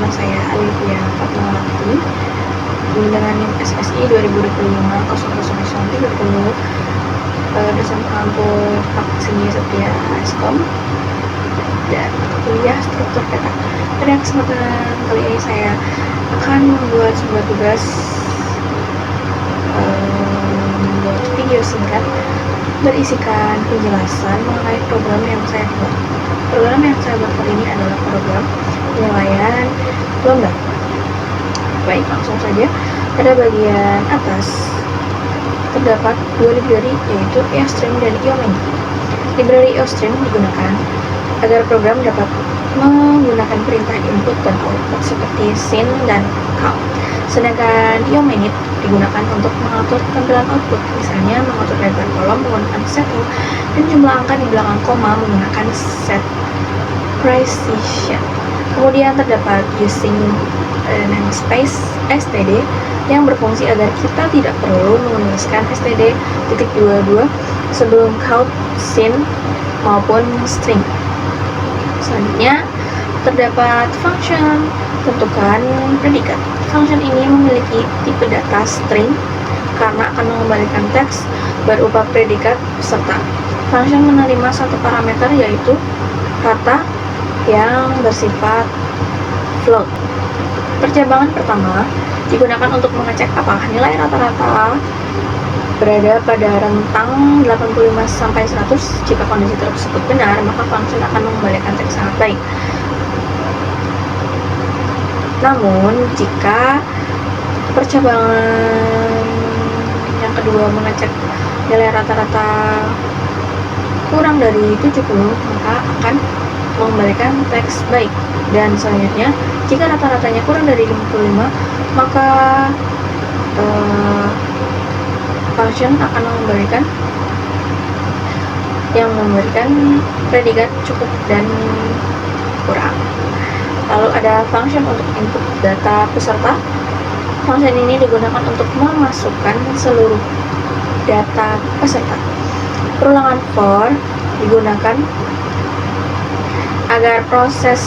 Nama saya Alivia Fatmawati dengan NIM SSI 2025 0030 dosen pengampu Faksimi Setia Eskom dan kuliah struktur data. Pada kesempatan kali ini saya akan membuat sebuah tugas membuat video singkat berisikan penjelasan mengenai program yang saya buat. Program yang saya buat kali ini adalah program penilaian lomba. Baik, langsung saja. Pada bagian atas terdapat dua library, yaitu EOStream dan EOMany. Library EOStream digunakan agar program dapat menggunakan perintah input dan output seperti sin dan count. Sedangkan EOMany digunakan untuk mengatur tampilan output, misalnya mengatur lebar kolom menggunakan set row dan jumlah angka di belakang koma menggunakan set precision. Kemudian terdapat using namespace std yang berfungsi agar kita tidak perlu menuliskan std.22 sebelum count, sin, maupun string. Selanjutnya terdapat function tentukan predikat. Function ini memiliki tipe data string karena akan mengembalikan teks berupa predikat peserta. Function menerima satu parameter, yaitu kata yang bersifat float. Percabangan pertama digunakan untuk mengecek apakah nilai rata-rata berada pada rentang 85-100. Jika kondisi tersebut benar, maka function akan mengembalikan teks sangat baik. Namun, jika percabangan yang kedua mengecek nilai rata-rata kurang dari 70, maka akan mengembalikan teks baik. Dan selanjutnya, jika rata-ratanya kurang dari 55, maka function akan memberikan predikat cukup dan kurang. Lalu ada function untuk input data peserta. Function ini digunakan untuk memasukkan seluruh data peserta. Perulangan for digunakan agar proses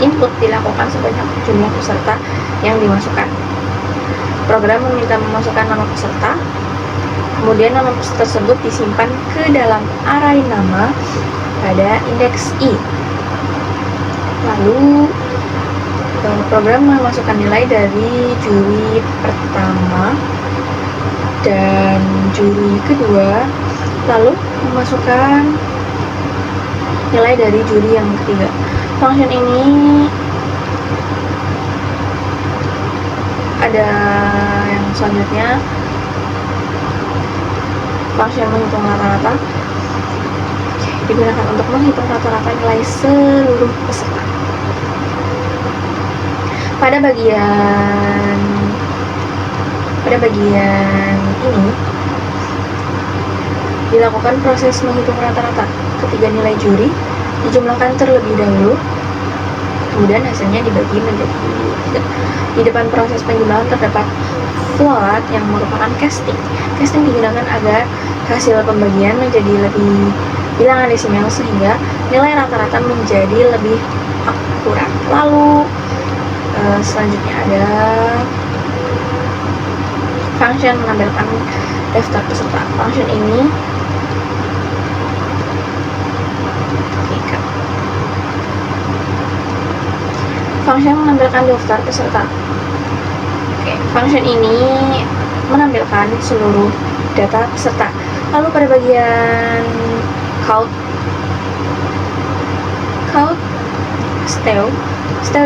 input dilakukan sebanyak jumlah peserta yang dimasukkan. Program meminta memasukkan nama peserta, kemudian nama peserta tersebut disimpan ke dalam array nama pada indeks i. Lalu program memasukkan nilai dari juri pertama dan juri kedua, lalu memasukkan nilai dari juri yang ketiga. Function ini ada yang selanjutnya, function menghitung rata-rata digunakan untuk menghitung rata-rata nilai seluruh peserta. Pada bagian ini dilakukan proses menghitung rata-rata. Ketiga nilai juri dijumlahkan terlebih dahulu, kemudian hasilnya dibagi menjadi 3. Di depan proses penjumlahan terdapat float yang merupakan casting. Casting digunakan agar hasil pembagian menjadi lebih bilangan desimal sehingga nilai rata-rata menjadi lebih akurat. Lalu selanjutnya ada function menampilkan daftar peserta. Function ini menampilkan daftar peserta. Function ini menampilkan seluruh data peserta. Lalu pada bagian count style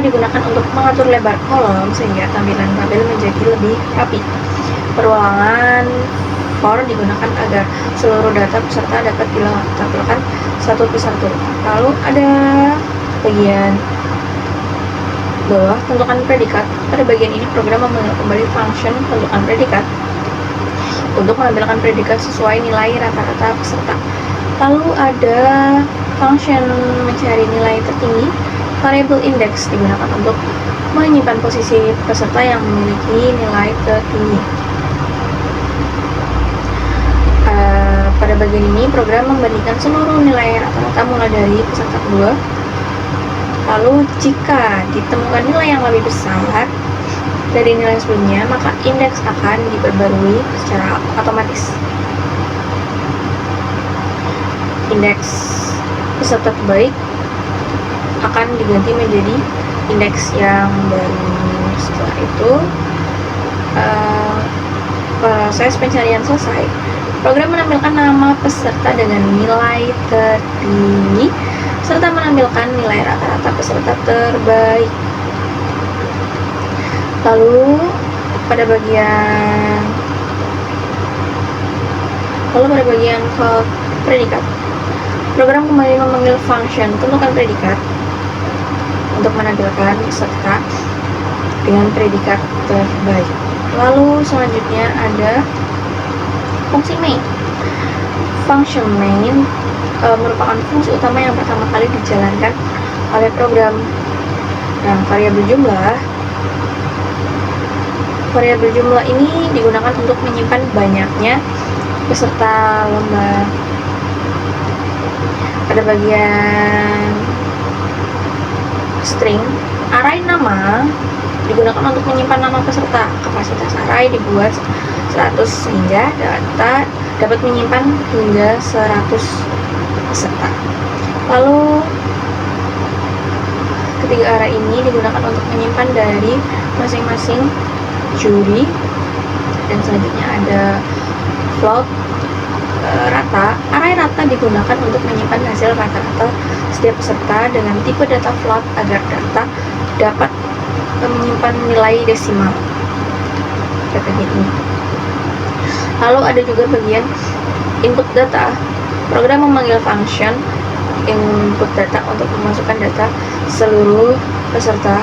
digunakan untuk mengatur lebar kolom sehingga tampilan tabel menjadi lebih rapi. Perulangan for digunakan agar seluruh data peserta dapat ditampilkan satu persatu. Lalu ada bagian bawah, tentukan predikat. Pada bagian ini program memanggil kembali function tentukan predikat untuk menampilkan predikat sesuai nilai rata-rata peserta. Lalu ada function mencari nilai tertinggi. Variable index digunakan untuk menyimpan posisi peserta yang memiliki nilai tertinggi. Pada bagian ini program membandingkan seluruh nilai rata-rata mulai dari peserta kedua Lalu jika ditemukan nilai yang lebih besar dari nilai sebelumnya, maka indeks akan diperbarui secara otomatis. Indeks peserta terbaik akan diganti menjadi indeks yang baru. Setelah itu proses pencarian selesai. Program menampilkan nama peserta dengan nilai tertinggi serta menampilkan nilai rata-rata peserta terbaik. Lalu pada bagian ke predikat, program kembali memanggil function tentukan predikat untuk menampilkan peserta dengan predikat terbaik. Lalu selanjutnya ada fungsi main. Function main merupakan fungsi utama yang pertama kali dijalankan oleh program. Nah, variabel jumlah ini digunakan untuk menyimpan banyaknya peserta lomba. Pada bagian string, array nama digunakan untuk menyimpan nama peserta. Kapasitas array dibuat 100 sehingga data dapat menyimpan hingga 100 peserta. Lalu ketiga array ini digunakan untuk menyimpan dari masing-masing juri. Dan selanjutnya ada float rata. Array rata digunakan untuk menyimpan hasil rata-rata setiap peserta dengan tipe data float agar data dapat menyimpan nilai desimal datanya ini. Lalu ada juga bagian input data. Program memanggil function input data untuk memasukkan data seluruh peserta.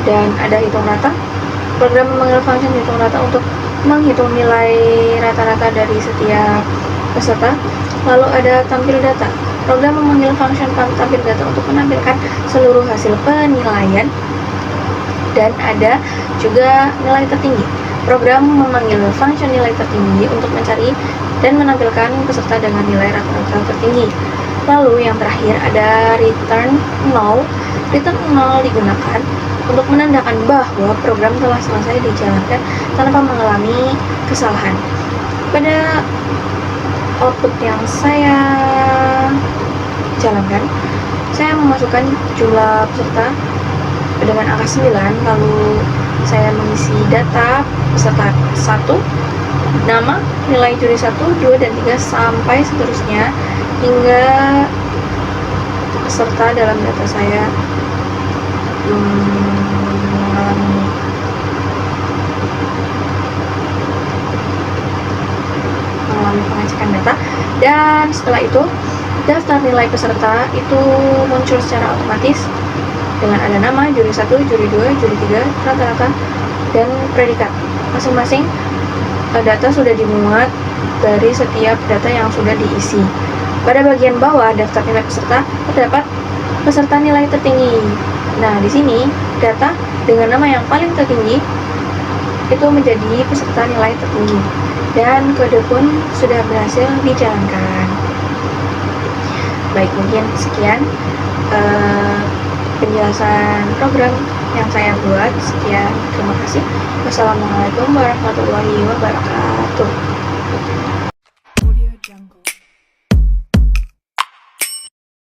Dan ada hitung rata. Program memanggil function hitung rata untuk menghitung nilai rata-rata dari setiap peserta. Lalu ada tampil data. Program memanggil function tampil data untuk menampilkan seluruh hasil penilaian. Dan ada juga nilai tertinggi. Program memanggil function nilai tertinggi untuk mencari dan menampilkan peserta dengan nilai rata-rata tertinggi. Lalu yang terakhir ada return null. Return null digunakan untuk menandakan bahwa program telah selesai dijalankan tanpa mengalami kesalahan. Pada output yang saya jalankan, saya memasukkan jumlah peserta dengan angka 9, lalu saya mengisi data peserta 1, nama, nilai juri 1, 2, dan 3 sampai seterusnya hingga peserta dalam data saya mengalami pengecekan data. Dan setelah itu daftar nilai peserta itu muncul secara otomatis dengan ada nama, juri 1, juri 2, juri 3, rata-rata, dan predikat. Masing-masing data sudah dimuat dari setiap data yang sudah diisi. Pada bagian bawah daftar nilai peserta terdapat peserta nilai tertinggi. Nah, di sini data dengan nama yang paling tertinggi itu menjadi peserta nilai tertinggi. Dan kode pun sudah berhasil dijalankan. Baik, mungkin sekian penjelasan program yang saya buat. Sekian, terima kasih. Wassalamualaikum warahmatullahi wabarakatuh.